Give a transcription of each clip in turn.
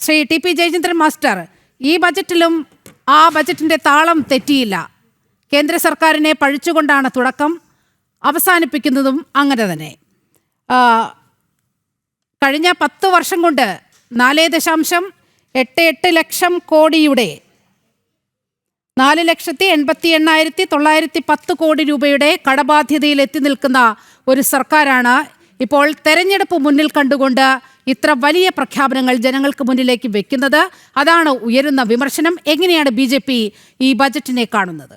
Shri TP. Jayachandran master, ഈ ബജറ്റിലും ആ ബജറ്റിന്റെ താളം തെറ്റിയില്ല. കേന്ദ്ര സർക്കാരിനെ പഴിച്ചുകൊണ്ടാണ് തുടക്കം, അവസാനിപ്പിക്കുന്നതും അങ്ങനെ തന്നെ. കഴിഞ്ഞ 10 വർഷം കൊണ്ട് 4.88 ലക്ഷം കോടിയുടെ 4,88,910 കോടി രൂപയുടെ കടബാധ്യതയിൽ എത്തി നിൽക്കുന്ന ഒരു സർക്കാരാണ് ഇപ്പോൾ തെരഞ്ഞെടുപ്പ് മുന്നിൽ കണ്ടുകൊണ്ട് ഇത്ര വലിയ പ്രഖ്യാപനങ്ങൾ ജനങ്ങൾക്ക് മുന്നിലേക്ക് വെക്കുന്നത്. അതാണ് ഉയരുന്ന വിമർശനം. എങ്ങനെയാണ് BJP ഈ ബജറ്റിനെ കാണുന്നത്?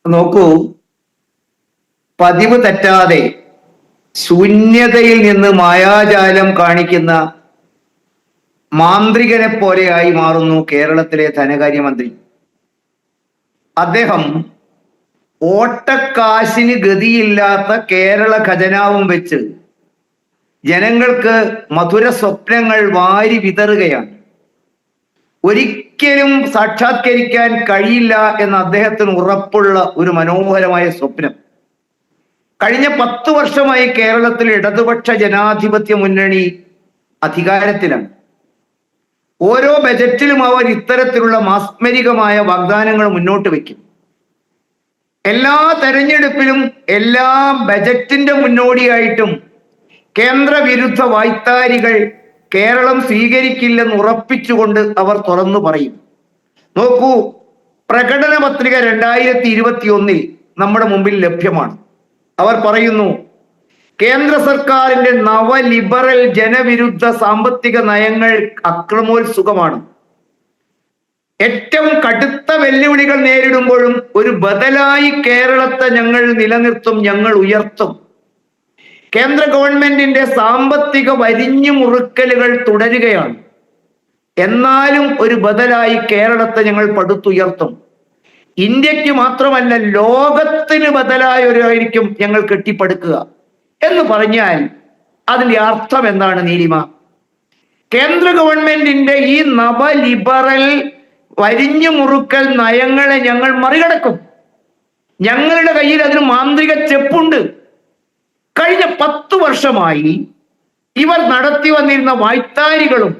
നോക്കൂ, പതിവ് തെറ്റാതെ ശൂന്യതയിൽ നിന്ന് മായാജാലം കാണിക്കുന്ന മാന്ത്രികനെ പോലെയായി മാറുന്നു കേരളത്തിലെ ധനകാര്യമന്ത്രി. അദ്ദേഹം ഓട്ടക്കാശിന് ഗതിയില്ലാത്ത കേരള ഖജനാവും വെച്ച് ജനങ്ങൾക്ക് മധുര സ്വപ്നങ്ങൾ വാരി വിതറുകയാണ്. ഒരിക്കലും സാക്ഷാത്കരിക്കാൻ കഴിയില്ല എന്ന് അദ്ദേഹത്തിന് ഉറപ്പുള്ള ഒരു മനോഹരമായ സ്വപ്നം. കഴിഞ്ഞ 10 വർഷമായി കേരളത്തിൽ ഇടതുപക്ഷ ജനാധിപത്യ മുന്നണി അധികാരത്തിലാണ്. ഓരോ ബജറ്റിലും അവർ ഇത്തരത്തിലുള്ള മാസ്മരികമായ വാഗ്ദാനങ്ങൾ മുന്നോട്ട് വയ്ക്കും. എല്ലാ തെരഞ്ഞെടുപ്പിലും എല്ലാ ബജറ്റിന്റെ മുന്നോടിയായിട്ടും കേന്ദ്ര വിരുദ്ധ വായ്ത്താരികൾ കേരളം സ്വീകരിക്കില്ലെന്ന് ഉറപ്പിച്ചുകൊണ്ട് അവർ തുറന്നു പറയും. നോക്കൂ, പ്രകടന പത്രിക 2021 നമ്മുടെ മുമ്പിൽ ലഭ്യമാണ്. അവർ പറയുന്നു, കേന്ദ്ര സർക്കാരിന്റെ നവലിബറൽ ജനവിരുദ്ധ സാമ്പത്തിക നയങ്ങൾ അക്രമോത്സുകമാണ്. ഏറ്റവും കടുത്ത വെല്ലുവിളികൾ നേരിടുമ്പോഴും ഒരു ബദലായി കേരളത്തെ ഞങ്ങൾ നിലനിർത്തും, ഞങ്ങൾ ഉയർത്തും. കേന്ദ്ര ഗവൺമെന്റിന്റെ സാമ്പത്തിക വരിഞ്ഞു മുറുക്കലുകൾ തുടരുകയാണ്. എന്നാലും ഒരു ബദലായി കേരളത്തെ ഞങ്ങൾ പടുത്തുയർത്തും. ഇന്ത്യക്ക് മാത്രമല്ല, ലോകത്തിന് ബദലായൊരായിരിക്കും ഞങ്ങൾ കെട്ടിപ്പടുക്കുക എന്ന് പറഞ്ഞാൽ അതിന്റെ അർത്ഥം എന്താണ് നീലിമ? കേന്ദ്ര ഗവൺമെന്റിന്റെ ഈ നവലിബറൽ വരിഞ്ഞു മുറുക്കൽ നയങ്ങളെ ഞങ്ങൾ മറികടക്കും. ഞങ്ങളുടെ കയ്യിൽ അതിന് മാന്ത്രിക ചെപ്പുണ്ട്. കഴിഞ്ഞ 10 വർഷമായി ഇവർ നടത്തി വന്നിരുന്ന വായ്ത്താരികളും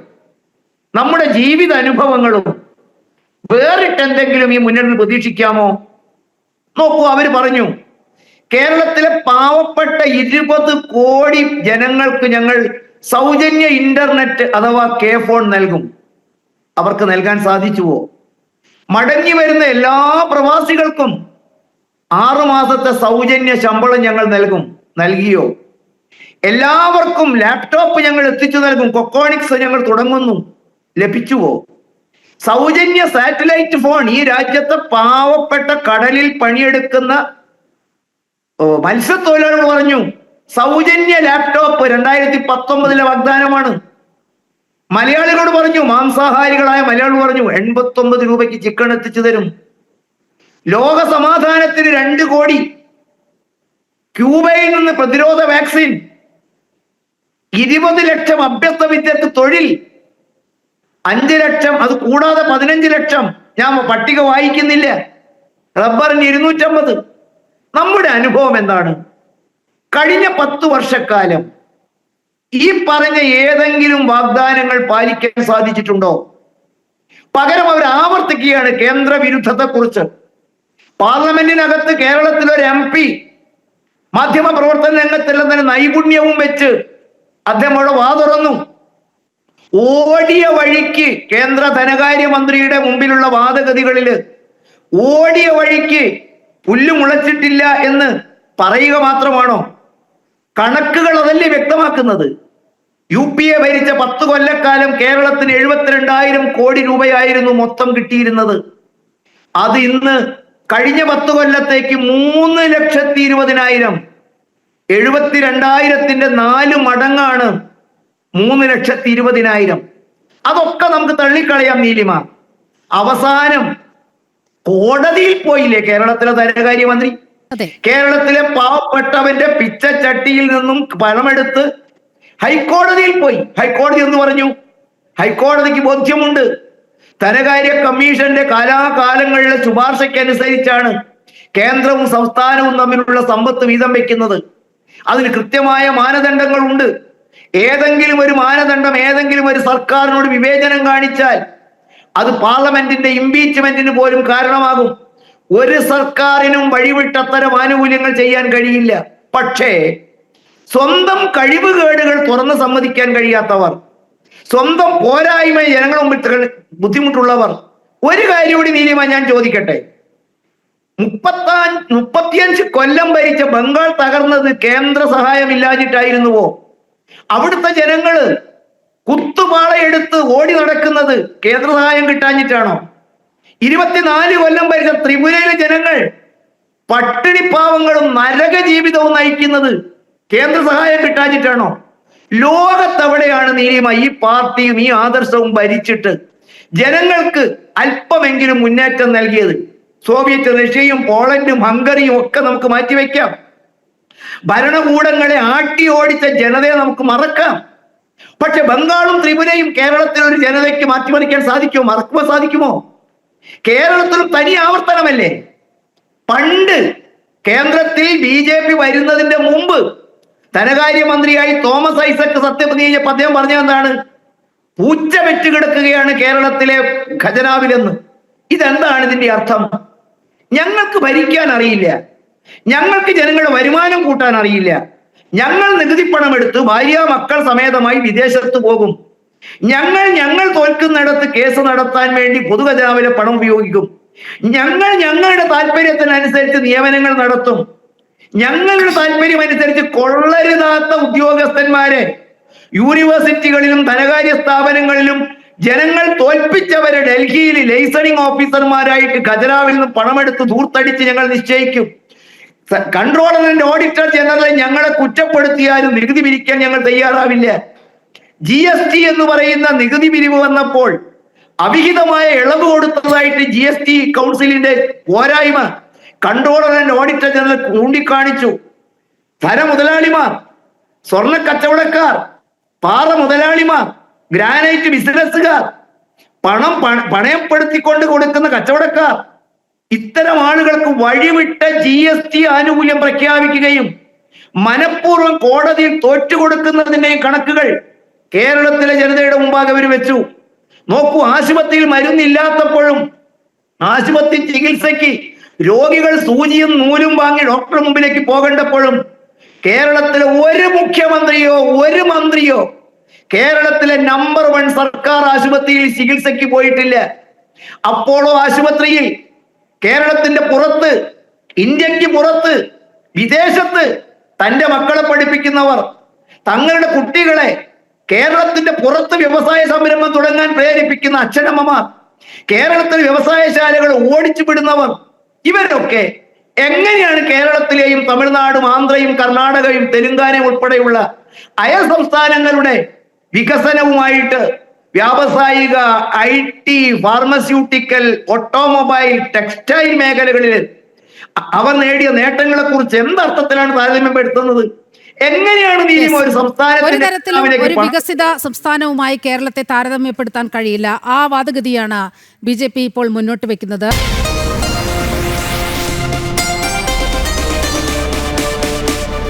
നമ്മുടെ ജീവിത അനുഭവങ്ങളും വേറിട്ടെന്തെങ്കിലും ഈ മുന്നണി പ്രതീക്ഷിക്കാമോ? നോക്കൂ, അവര് പറഞ്ഞു, കേരളത്തിലെ പാവപ്പെട്ട 20 കോടി ജനങ്ങൾക്ക് ഞങ്ങൾ സൗജന്യ ഇന്റർനെറ്റ് അഥവാ K-ഫോൺ നൽകും. അവർക്ക് നൽകാൻ സാധിച്ചുവോ? മടങ്ങി വരുന്ന എല്ലാ പ്രവാസികൾക്കും 6 മാസത്തെ സൗജന്യ ശമ്പളം ഞങ്ങൾ നൽകിയോ? എല്ലാവർക്കും ലാപ്ടോപ്പ് ഞങ്ങൾ എത്തിച്ചു നൽകും. കൊക്കോണിക്സ് ഞങ്ങൾ തുടങ്ങുന്നു, ലഭിച്ചുവോ? സൗജന്യ സാറ്റലൈറ്റ് ഫോൺ ഈ രാജ്യത്തെ പാവപ്പെട്ട കടലിൽ പണിയെടുക്കുന്ന മത്സ്യത്തൊഴിലാളികൾ പറഞ്ഞു, സൗജന്യ ലാപ്ടോപ്പ് 2019 വാഗ്ദാനമാണ്. മലയാളികളോട് പറഞ്ഞു, മാംസാഹാരികളായ മലയാളികൾ പറഞ്ഞു, 89 രൂപയ്ക്ക് ചിക്കൻ എത്തിച്ചു തരും. ലോക സമാധാനത്തിന് 2 കോടി. ക്യൂബയിൽ നിന്ന് പ്രതിരോധ വാക്സിൻ. 20 ലക്ഷം അഭ്യസ്ത വിദ്യർക്ക് തൊഴിൽ. 5 ലക്ഷം, അത് കൂടാതെ 15 ലക്ഷം. ഞാൻ പട്ടിക വായിക്കുന്നില്ല. റബ്ബറിന് 250. നമ്മുടെ അനുഭവം എന്താണ്? കഴിഞ്ഞ 10 വർഷക്കാലം ഈ പറഞ്ഞ ഏതെങ്കിലും വാഗ്ദാനങ്ങൾ പാലിക്കാൻ സാധിച്ചിട്ടുണ്ടോ? പകരം അവർ ആവർത്തിക്കുകയാണ് കേന്ദ്ര വിരുദ്ധത്തെ കുറിച്ച്. പാർലമെന്റിനകത്ത് കേരളത്തിൽ ഒരു MP മാധ്യമ പ്രവർത്തന രംഗത്തെല്ലാം തന്നെ നൈപുണ്യവും വെച്ച് അദ്ദേഹം അവിടെ വാതുറന്നു. ഓടിയ വഴിക്ക് കേന്ദ്ര ധനകാര്യമന്ത്രിയുടെ മുമ്പിലുള്ള വാദഗതികളില് ഓടിയ വഴിക്ക് പുല്ല് മുളച്ചിട്ടില്ല എന്ന് പറയുക മാത്രമാണോ? കണക്കുകൾ അതല്ലേ വ്യക്തമാക്കുന്നത്. UPA ഭരിച്ച 10 കൊല്ലക്കാലം കേരളത്തിന് 72,000 കോടി രൂപയായിരുന്നു മൊത്തം കിട്ടിയിരുന്നത്. അത് ഇന്ന് കഴിഞ്ഞ 10 കൊല്ലത്തേക്ക് 3,20,000. 72,000-ന്റെ 4 മടങ്ങാണ് 3,20,000. അതൊക്കെ നമുക്ക് തള്ളിക്കളയാം നീലിമ. അവസാനം കോടതിയിൽ പോയില്ലേ കേരളത്തിലെ ധനകാര്യമന്ത്രി? കേരളത്തിലെ പാവപ്പെട്ടവന്റെ പിച്ചച്ചട്ടിയിൽ നിന്നും പണമെടുത്ത് ഹൈക്കോടതിയിൽ പോയി. ഹൈക്കോടതി എന്ന് പറഞ്ഞു, ഹൈക്കോടതിക്ക് ബോധ്യമുണ്ട് ധനകാര്യ കമ്മീഷന്റെ കാലാകാലങ്ങളിലെ ശുപാർശയ്ക്കനുസരിച്ചാണ് കേന്ദ്രവും സംസ്ഥാനവും തമ്മിലുള്ള സമ്പത്ത് വീതം വെക്കുന്നത്. അതിന് കൃത്യമായ മാനദണ്ഡങ്ങളുണ്ട്. ഏതെങ്കിലും ഒരു മാനദണ്ഡം ഏതെങ്കിലും ഒരു സർക്കാരിനോട് വിവേചനം കാണിച്ചാൽ അത് പാർലമെന്റിന്റെ ഇംപീച്ച്മെന്റിന് പോലും കാരണമാകും. ഒരു സർക്കാരിനും വഴിവിട്ട് അത്തരം ആനുകൂല്യങ്ങൾ ചെയ്യാൻ കഴിയില്ല. പക്ഷേ സ്വന്തം കഴിവുകേടുകൾ തുറന്ന് സമ്മതിക്കാൻ കഴിയാത്തവർ, സ്വന്തം പോരായ്മ ജനങ്ങളുടെ മുമ്പിൽ ബുദ്ധിമുട്ടുള്ളവർ, ഒരു കാര്യം കൂടി നീലിമ ഞാൻ ചോദിക്കട്ടെ. 35 കൊല്ലം ഭരിച്ച ബംഗാൾ തകർന്നത് കേന്ദ്ര സഹായം ഇല്ലാഞ്ഞിട്ടായിരുന്നുവോ? അവിടുത്തെ ജനങ്ങള് കുത്തുപാളയെടുത്ത് ഓടി നടക്കുന്നത് കേന്ദ്ര സഹായം കിട്ടാഞ്ഞിട്ടാണോ? 24 കൊല്ലം ഭരിച്ച ത്രിപുരയിലെ ജനങ്ങൾ പട്ടിണിപ്പാവങ്ങളും നരക ജീവിതവും നയിക്കുന്നത് കേന്ദ്ര സഹായം കിട്ടാഞ്ഞിട്ടാണോ? ലോകത്തെവിടെയാണ് നീലിമ ഈ പാർട്ടിയും ഈ ആദർശവും ഭരിച്ചിട്ട് ജനങ്ങൾക്ക് അല്പമെങ്കിലും മുന്നേറ്റം നൽകിയത്? സോവിയറ്റ് റഷ്യയും പോളണ്ടും ഹംഗറിയും ഒക്കെ നമുക്ക് മാറ്റിവെക്കാം. ഭരണകൂടങ്ങളെ ആട്ടി ഓടിച്ച ജനതയെ നമുക്ക് മറക്കാം. പക്ഷെ ബംഗാളും ത്രിപുരയും കേരളത്തിലെ ഒരു ജനതയ്ക്ക് മാറ്റിമറിക്കാൻ സാധിക്കുമോ? മറക്കുവാൻ സാധിക്കുമോ? കേരളത്തിലും തനി ആവർത്തനമല്ലേ. പണ്ട് കേന്ദ്രത്തിൽ BJP വരുന്നതിന്റെ മുമ്പ് ധനകാര്യമന്ത്രിയായി തോമസ് ഐസക് സത്യപ്രതിജ്ഞ ചെയ്തപ്പോൾ അദ്ദേഹം പറഞ്ഞതെന്താണ്? പൂച്ച വെച്ച് കിടക്കുകയാണ് കേരളത്തിലെ ഖജനാവിലെന്ന്. ഇതെന്താണ് ഇതിന്റെ അർത്ഥം? ഞങ്ങൾക്ക് ഭരിക്കാൻ അറിയില്ല, ഞങ്ങൾക്ക് ജനങ്ങളുടെ വരുമാനം കൂട്ടാൻ അറിയില്ല, ഞങ്ങൾ നികുതിപ്പണം എടുത്ത് ഭാര്യ മക്കൾ സമേതമായി വിദേശത്ത് പോകും, ഞങ്ങൾ തോൽക്കുന്നിടത്ത് കേസ് നടത്താൻ വേണ്ടി പൊതുഖജനാവിലെ പണം ഉപയോഗിക്കും, ഞങ്ങളുടെ താല്പര്യത്തിനനുസരിച്ച് നിയമനങ്ങൾ നടത്തും, ഞങ്ങളുടെ താല്പര്യം അനുസരിച്ച് കൊള്ളരുതാത്ത ഉദ്യോഗസ്ഥന്മാരെ യൂണിവേഴ്സിറ്റികളിലും ധനകാര്യ സ്ഥാപനങ്ങളിലും ജനങ്ങൾ തോൽപ്പിച്ചവരെ ഡൽഹിയിൽ ലൈസണിംഗ് ഓഫീസർമാരായിട്ട് ഖജനാവിൽ നിന്ന് പണമെടുത്ത് ധൂർത്തടിച്ച് ഞങ്ങൾ നിശ്ചയിക്കും. കൺട്രോളർ ആൻഡ് ഓഡിറ്റർ ജനറൽ ഞങ്ങളെ കുറ്റപ്പെടുത്തിയാലും നികുതി പിരിക്കാൻ ഞങ്ങൾ തയ്യാറാവില്ല. GST എന്ന് പറയുന്ന നികുതി പിരിവ് വന്നപ്പോൾ അവിഹിതമായ ഇളവ് കൊടുത്തതായിട്ട് GST കൗൺസിലിന്റെ പോരായ്മ കൺട്രോളർ ആൻഡ് ഓഡിറ്റർ ജനറൽ ചൂണ്ടിക്കാണിച്ചു. ധനമുതലാളിമാർ, സ്വർണ്ണ കച്ചവടക്കാർ, പാറ മുതലാളിമാർ, ഗ്രാനൈറ്റ് ബിസിനസ്സുകാർ, പണയപ്പെടുത്തിക്കൊണ്ട് കൊടുക്കുന്ന കച്ചവടക്കാർ, ഇത്തരം ആളുകൾക്ക് വഴിവിട്ട GST ആനുകൂല്യം പ്രഖ്യാപിക്കുകയും മനഃപൂർവ്വം കോടതിയിൽ തോറ്റുകൊടുക്കുന്നതിന്റെയും കണക്കുകൾ കേരളത്തിലെ ജനതയുടെ മുമ്പാകെ അവർ വെച്ചു. നോക്കൂ, ആശുപത്രിയിൽ മരുന്നില്ലാത്തപ്പോഴും ആശുപത്രി ചികിത്സയ്ക്ക് രോഗികൾ സൂചിയും നൂലും വാങ്ങി ഡോക്ടറുടെ മുമ്പിലേക്ക് പോകേണ്ടപ്പോഴും കേരളത്തിലെ ഒരു മുഖ്യമന്ത്രിയോ ഒരു മന്ത്രിയോ കേരളത്തിലെ നമ്പർ 1 സർക്കാർ ആശുപത്രിയിൽ ചികിത്സയ്ക്ക് പോയിട്ടില്ല. അപ്പോളോ ആശുപത്രിയിൽ കേരളത്തിന്റെ പുറത്ത്, ഇന്ത്യക്ക് പുറത്ത്, വിദേശത്ത് തന്റെ മക്കളെ പഠിപ്പിക്കുന്നവർ തങ്ങളുടെ കുട്ടികളെ കേരളത്തിന്റെ പുറത്ത് വ്യവസായ സംരംഭം തുടങ്ങാൻ പ്രേരിപ്പിക്കുന്ന അച്ഛനമ്മമാർ, കേരളത്തിലെ വ്യവസായശാലകൾ ഓടിച്ചു വിടുന്നവർ, ഇവരൊക്കെ എങ്ങനെയാണ് കേരളത്തിലെയും തമിഴ്നാടും ആന്ധ്രയും കർണാടകയും തെലുങ്കാനയും ഉൾപ്പെടെയുള്ള അയൽ സംസ്ഥാനങ്ങളുടെ വികസനവുമായിട്ട് വ്യാവസായിക, IT, ഫാർമസ്യൂട്ടിക്കൽ, ഓട്ടോമൊബൈൽ, ടെക്സ്റ്റൈൽ മേഖലകളിൽ അവർ നേടിയ നേട്ടങ്ങളെ കുറിച്ച് എന്തർത്ഥത്തിലാണ് താരതമ്യപ്പെടുത്തുന്നത്? എങ്ങനെയാണ് നീതിമ ഒരു സംസ്ഥാനത്തിന്റെ ഒരു വികസിത സംസ്ഥാനവുമായി കേരളത്തെ താരതമ്യപ്പെടുത്താൻ കഴിയില്ല. ആ വാദഗതിയാണ് BJP ഇപ്പോൾ മുന്നോട്ട് വെക്കുന്നത്.